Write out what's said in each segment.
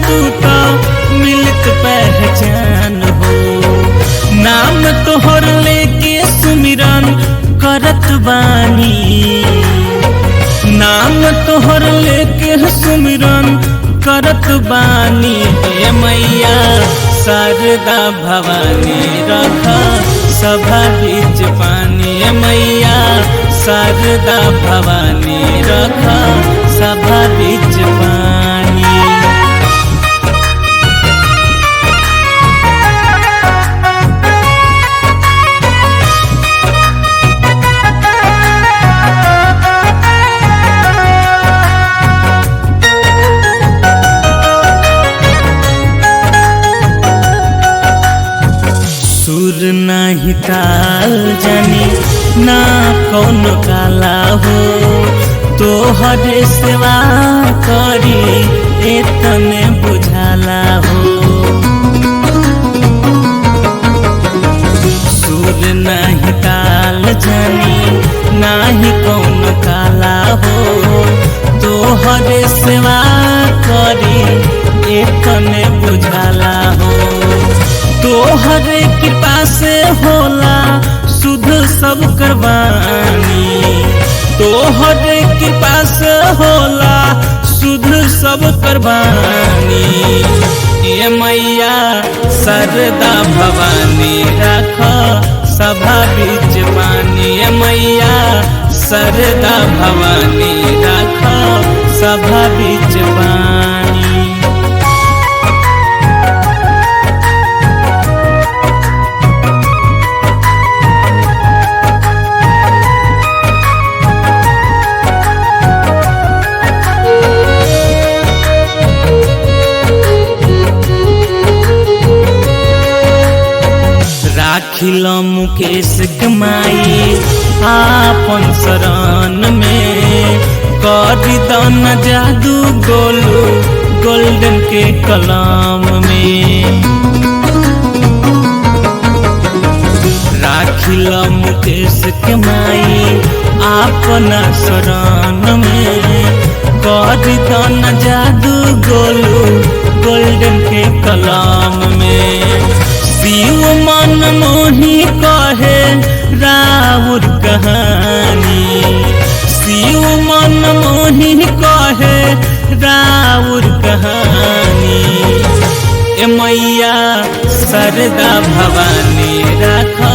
तू तो मिलत पहचान हो। नाम तोहर लेके सुमिरन करत बानी, नाम तोहर लेके सुमिरन करत बानी। हे मैया शारदा भवानी रखा सभा बीच पानी। हे मैया शारदा भवानी रखा सभा बीच पानी। सुर नाही ताल जानी ना कौन काला हो, तोहरे सेवा करी एतने बुझाला हो। सुर नाही ताल जानी नाही कौन काला हो, तोहरे सेवा करी एतने बुझाला हो। तोहरे कृपा से होला शुद्ध सब करवानी, तोहरे कृपा से होला शुद्ध सब करवानी। ये मैया शारदा भवानी रखा सभा बीच पानी। ये मैया शारदा भवानी रखा सभा बीच पानी। राखिल मुकेश कमाई आपन शरण में, करी दन जादू गोलू गोल्डन के कलम में। राखिल मुकेश कमाई आपन शरण में, करी दन जादू गोलू गोल्डन के कलम में। शिव मन मोही कहे राउर कहानी, शिव मन मोही कहे राउर कहानी। ए मैया शारदा भवानी रखा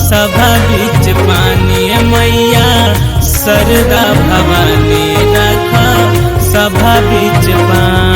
सभा बीच पानी। ए मैया शारदा भवानी रखा सभा बीच पानी।